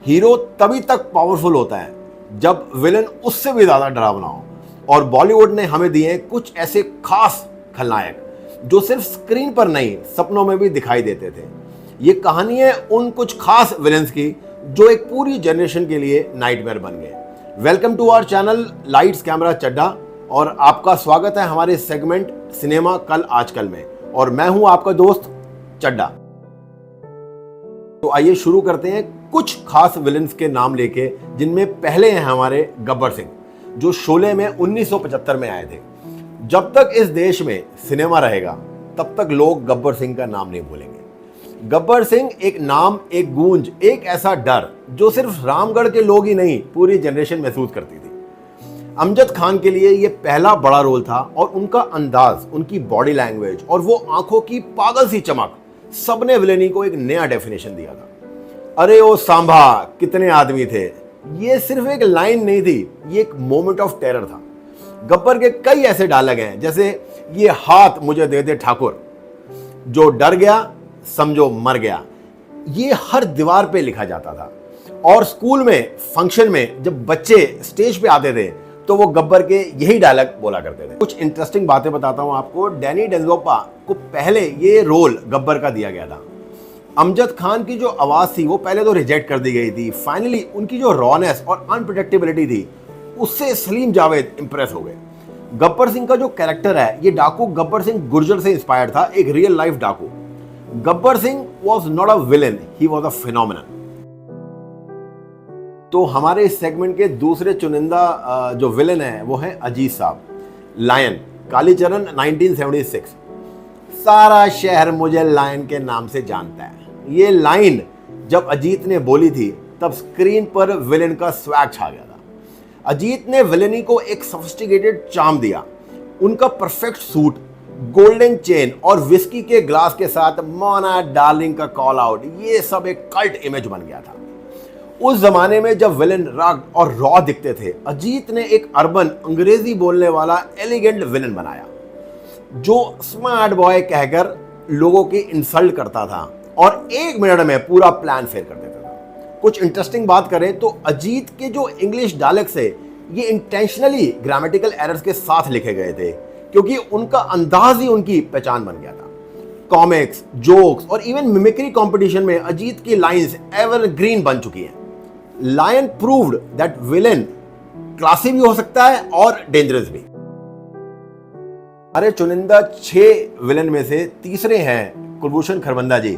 Hero तभी तक powerful होता है जब विलन उससे भी ज्यादा डरावना हो, और बॉलीवुड ने हमें दिए कुछ ऐसे खास खलनायक जो सिर्फ स्क्रीन पर नहीं सपनों में भी दिखाई देते थे। ये कहानी है उन कुछ खास विलन्स की जो एक पूरी जनरेशन के लिए नाइटमेयर बन गए। Welcome to our channel lights camera Chadha, और आपका स्वागत है हमारे सेगमेंट सिनेमा कल आजकल में, और मैं हूं आपका दोस्त चड्डा। तो आइए शुरू करते हैं कुछ खास विलन्स के नाम लेके, जिनमें पहले हैं हमारे गब्बर सिंह, जो शोले में 1975 में आए थे। जब तक इस देश में सिनेमा रहेगा तब तक लोग गब्बर सिंह का नाम नहीं भूलेंगे। गब्बर सिंह एक नाम, एक गूंज, एक ऐसा डर जो सिर्फ रामगढ़ के लोग ही नहीं पूरी जनरेशन महसूस करती थी। अमजद खान के लिए यह पहला बड़ा रोल था, और उनका अंदाज, उनकी बॉडी लैंग्वेज और वो आंखों की पागल सी चमक सबने विलेनी को एक नया डेफिनेशन दिया था। अरे ओ सांभा कितने आदमी थे, ये सिर्फ एक लाइन नहीं थी, ये एक मोमेंट ऑफ टेरर था। गब्बर के कई ऐसे डायलॉग हैं, जैसे ये हाथ मुझे दे दे ठाकुर, जो डर गया समझो मर गया, ये हर दीवार पे लिखा जाता था। और स्कूल में फंक्शन में जब बच्चे स्टेज पे आते थे तो वो गब्बर के यही डायलॉग बोला करते थे। कुछ इंटरेस्टिंग बातें बताता हूं आपको। डैनी डेंजोपा को पहले ये रोल गब्बर का दिया गया था। अमजद खान की जो आवाज थी वो पहले तो रिजेक्ट कर दी गई थी। फाइनली उनकी जो रॉनेस और अनप्रिडिक्टेबिलिटी थी उससे सलीम जावेद इंप्रेस हो गए। गब्बर सिंह का जो कैरेक्टर है, ये डाकू गब्बर सिंह गुर्जर से इंस्पायर्ड था, एक रियल लाइफ डाकू। Gabbar Singh was not a villain, he was a phenomenon. तो हमारे इस सेगमेंट के दूसरे चुनिंदा जो विलन है वो है अजीत साहब, लायन, कालीचरण 1976। सारा शहर मुझे लायन के नाम से जानता है। ये लाइन जब अजीत ने बोली थी तब स्क्रीन पर विलन का स्वैग छा गया था। अजीत ने विलनी को एक सोफिस्टिकेटेड चार्म दिया। उनका परफेक्ट सूट, गोल्डन चेन और विस्की के ग्लास के साथ मोना डार्लिंग का कॉल आउट, ये सब एक कल्ट इमेज बन गया था। उस जमाने में जब विलन रॉक और रॉ दिखते थे, अजीत ने एक अर्बन अंग्रेजी बोलने वाला एलिगेंट विलन बनाया जो स्मार्ट बॉय कहकर लोगों की इंसल्ट करता था और एक मिनट में पूरा प्लान फेल कर देता था। कुछ इंटरेस्टिंग बात करें तो अजीत के जो इंग्लिश डायलेक्ट्स है ये इंटेंशनली ग्रामेटिकल एरर्स के साथ लिखे गए थे, क्योंकि उनका अंदाज ही उनकी पहचान बन गया था। कॉमिक्स, जोक्स और इवन मिमिक्री कंपटीशन में अजीत की लाइंस एवरग्रीन बन चुकी हैं। Lion proved that villain classy भी हो सकता है और डेंजरस भी। हमारे चुनिंदा 6 विलेन में से तीसरे हैं कुलभूषण खरबंदा जी,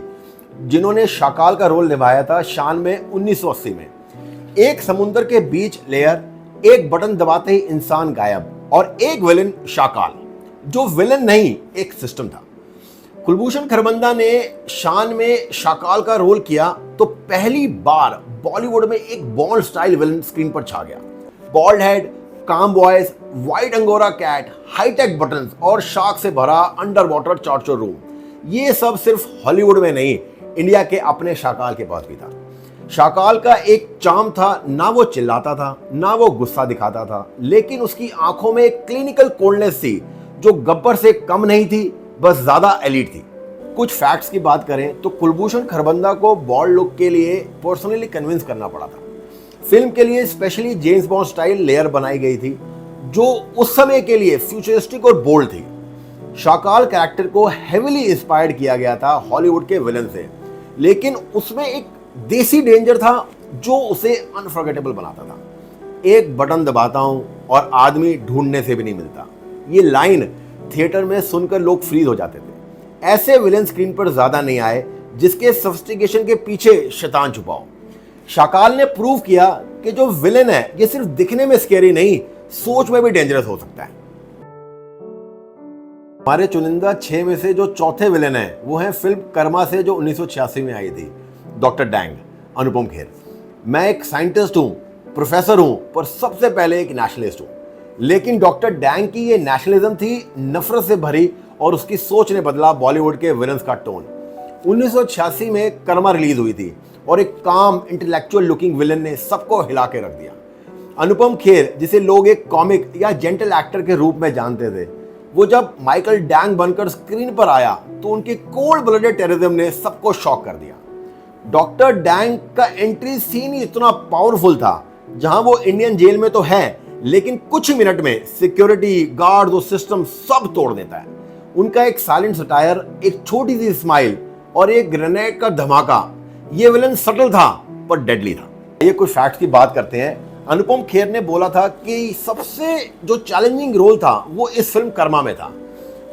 जिन्होंने शाकाल का रोल निभाया था शान में 1980 में। एक समुद्र के बीच लेयर, एक बटन दबाते ही इंसान गायब, और एक विलेन शाकाल, जो विलेन नहीं एक सिस्टम था। कुलभूषण खरबंदा ने शान में शाकाल का रोल किया तो पहली बार बॉलीवुड में एक बॉन्ड स्टाइल विलन स्क्रीन पर छा गया। Bold head, calm voice, white Angora cat, high tech buttons और शार्क से भरा अंडर वाटर टॉर्चर रूम, ये सब सिर्फ हॉलीवुड में नहीं, इंडिया के अपने शाकाल के पास भी था। शाकाल का एक चार्म था, ना वो चिल्लाता था ना वो गुस्सा दिखाता था, लेकिन उसकी आंखों में एक क्लिनिकल कोल्डनेस थी जो गब्बर से कम नहीं थी, बस ज्यादा एलीट थी। कुछ फैक्ट्स की बात करें तो कुलभूषण खरबंदा को बॉल्ड लुक के लिए पर्सनली कन्विंस करना पड़ा था। फिल्म के लिए specially James bond style layer बनाई गई थी जो उस समय के लिए फ्यूचरिस्टिक और बोल्ड थी। शाकाल कैरेक्टर को हेविली इंस्पायर्ड किया गया था हॉलीवुड के विलन से, लेकिन उसमें एक देसी डेंजर था जो उसे अनफॉरगेटेबल बनाता था। एक बटन दबाता हूं और आदमी ढूंढने से भी नहीं मिलता, ये लाइन थिएटर में सुनकर लोग फ्रीज हो जाते थे। ऐसे विलेन स्क्रीन पर ज्यादा नहीं आए जिसके सोफिस्टिकेशन के पीछे शैतान छुपा हो। शाकाल ने प्रूव किया कि जो विलेन है ये सिर्फ दिखने में स्केरी नहीं, सोच में भी डेंजरस हो सकता है। हमारे चुनिंदा 6 में से जो चौथे विलेन है वो है फिल्म कर्मा से, जो 1986 में आई थी, डॉक्टर डैंग, अनुपम खेर। मैं एक साइंटिस्ट हूं, प्रोफेसर हूं, पर सबसे पहले एक नेशनलिस्ट हूं। लेकिन डॉक्टर डैंग की ये नेशनलिज्म थी नफरत से भरी, और उसकी सोच ने बदला बॉलीवुड के विलन्स का टोन। 1986 में कर्मा रिलीज हुई थी और एक काम इंटेलेक्चुअल लुकिंग विलन ने सबको हिला के रख दिया। अनुपम खेर, जिसे लोग एक कॉमिक या जेंटल एक्टर के रूप में जानते थे, वो जब माइकल डैंग बनकर स्क्रीन पर आया तो उनके कोल्ड ब्लडेड टेररिज्म ने सबको शॉक कर दिया। डॉक्टर डैंग का एंट्री सीन ही इतना पावरफुल था, जहां वो इंडियन जेल में तो है लेकिन कुछ मिनट में सिक्योरिटी गार्ड वो सिस्टम सब तोड़ देता है। उनका एक साइलेंट सटायर, एक छोटी सी स्माइल और एक ग्रेनेड का धमाका, ये विलन सटल था पर डेडली था। ये कुछ फैक्ट्स की बात करते हैं। अनुपम खेर ने बोला था कि सबसे जो चैलेंजिंग रोल था वो इस फिल्म कर्मा में था।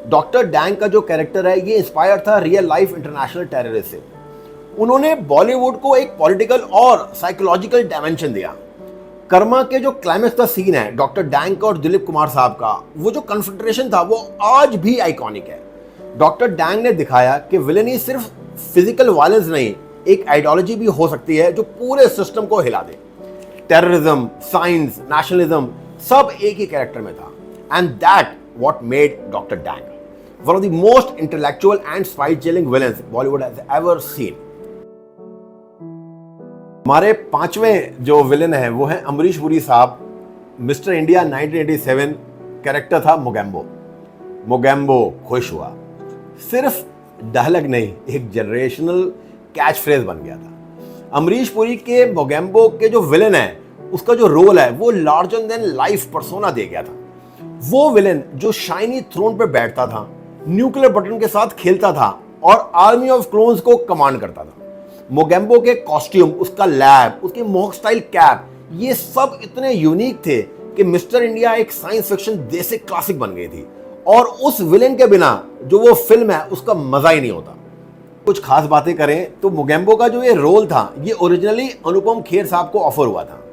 डॉक्टर डैंग का जो कैरेक्टर है ये इंस्पायर था रियल लाइफ इंटरनेशनल टेररिस्ट से। उन्होंने बॉलीवुड को एक पॉलिटिकल और साइकोलॉजिकल डायमेंशन दिया। कर्मा के जो क्लाइमेक्स का सीन है डॉक्टर डैंग का और दिलीप कुमार साहब का, वो जो कन्फ्रंटेशन था वो आज भी आइकॉनिक है। डॉक्टर डैंग ने दिखाया कि विलेनी सिर्फ फिजिकल वायलेंस नहीं, एक आइडियोलॉजी भी हो सकती है जो पूरे सिस्टम को हिला दे। टेररिज्म, साइंस, नेशनलिज्म सब एक ही कैरेक्टर में था, and that what made doctor Dang one of the most intellectual and spine chilling villains Bollywood has ever seen. हमारे पांचवें जो विलेन है वो है अमरीश पुरी साहब। मिस्टर इंडिया 1987 कैरेक्टर था मोगैम्बो। मोगैम्बो खुश हुआ, सिर्फ डायलॉग नहीं, एक जनरेशनल कैच फ्रेज बन गया था। अमरीश पुरी के मोगैम्बो के जो विलेन है उसका जो रोल है वो लार्जर देन लाइफ पर्सोना दे गया था। वो विलेन जो शाइनी थ्रोन पर बैठता था, न्यूक्लियर बटन के साथ खेलता था और आर्मी ऑफ क्लोन्स को कमांड करता था। मोगैम्बो के कॉस्ट्यूम, उसका लैब, उसकी मोक स्टाइल कैप, ये सब इतने यूनिक थे कि मिस्टर इंडिया एक साइंस फिक्शन देसी क्लासिक बन गई थी, और उस विलेन के बिना जो वो फिल्म है उसका मजा ही नहीं होता। कुछ खास बातें करें तो मोगैम्बो का जो ये रोल था ये ओरिजिनली अनुपम खेर साहब को ऑफर हुआ था।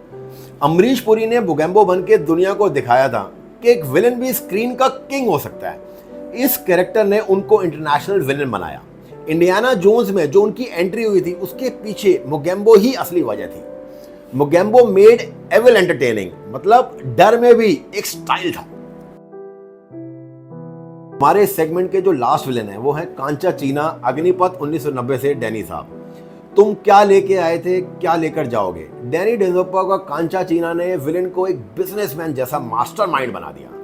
अमरीश पुरी ने मोगैम्बो बन के दुनिया को दिखाया था कि एक विलेन भी स्क्रीन का किंग हो सकता है। इस कैरेक्टर ने उनको इंटरनेशनल विलेन बनाया। इंडियाना जोन्स में जो उनकी एंट्री हुई थी उसके पीछे मोगैम्बो ही असली वजह थी। मोगैम्बो मेड एविल एंटरटेनिंग, मतलब डर में भी एक स्टाइल था। हमारे सेगमेंट के जो लास्ट विलेन है वो है कांचा चीना, अग्निपथ 1990 से डैनी साहब। तुम क्या लेके आए थे, क्या लेकर जाओगे। डैनी डेजोप्पा का कांचा चीना ने विलेन को एक बिजनेसमैन जैसा मास्टरमाइंड बना दिया।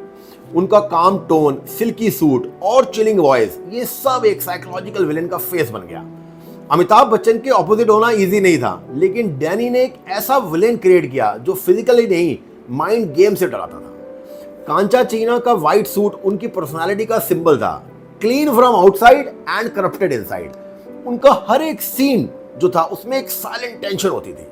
उनका काम टोन, सिल्की सूट और चिलिंग वॉइस, ये सब एक साइकोलॉजिकल विलेन का फेस बन गया। अमिताभ बच्चन के ऑपोजिट होना इजी नहीं था, लेकिन डैनी ने एक ऐसा विलेन क्रिएट किया जो फिजिकली नहीं, माइंड गेम से डराता था। कांचा चीना का व्हाइट सूट उनकी पर्सनालिटी का सिंबल था, clean from outside and corrupted inside. उनका हर एक सीन जो था उसमें एक साइलेंट टेंशन होती थी।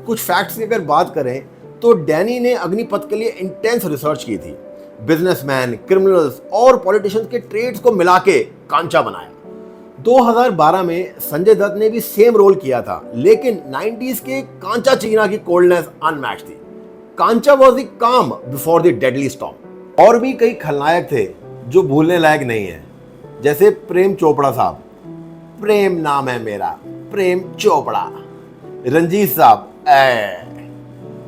कुछ फैक्ट्स की अगर बात करें तो डैनी ने अग्निपथ के लिए इंटेंस रिसर्च की थी। बिजनेसमैन, क्रिमिनल्स और पॉलिटिशियंस के ट्रेड्स को मिला के कांचा बनाया। 2012 में संजय दत्त ने भी सेम रोल किया था, लेकिन 90s के कांचा चीना की कोल्डनेस अनमैच थी। कांचा वॉज द काम बिफोर द डेडली स्टॉर्म। और भी कई खलनायक थे जो भूलने लायक नहीं है, जैसे प्रेम चोपड़ा साहब, प्रेम नाम है मेरा, प्रेम चोपड़ा। रंजीत साहब,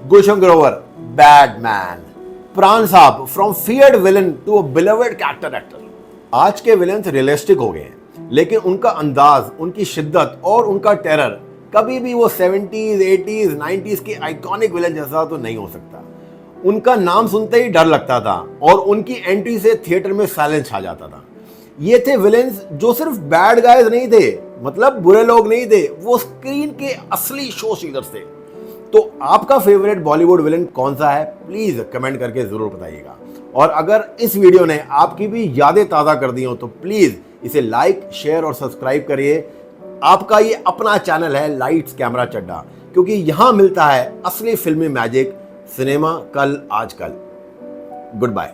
गुलशन ग्रोवर, बैडमैन। प्राण साहब, from feared villain to a beloved character actor. आज के विलेन्स रियलिस्टिक हो गए हैं, लेकिन उनका अंदाज, उनकी शिद्दत और उनका टेरर कभी भी वो 70s, 80s, 90s के आइकॉनिक विलन जैसा तो नहीं हो सकता। उनका नाम सुनते ही डर लगता था और उनकी एंट्री से थिएटर में साइलेंस छा जाता था। ये थे विलेन्स जो सिर्फ बैड गाइज नहीं थे, मतलब बुरे लोग नहीं थे, वो स्क्रीन के असली शो स्टीलर्स थे। तो आपका फेवरेट बॉलीवुड विलेन कौन सा है, प्लीज कमेंट करके जरूर बताइएगा। और अगर इस वीडियो ने आपकी भी यादें ताज़ा कर दी हो तो प्लीज इसे लाइक, शेयर और सब्सक्राइब करिए। आपका ये अपना चैनल है लाइट्स कैमरा चड्डा, क्योंकि यहां मिलता है असली फिल्मी मैजिक, सिनेमा कल आजकल। Good bye.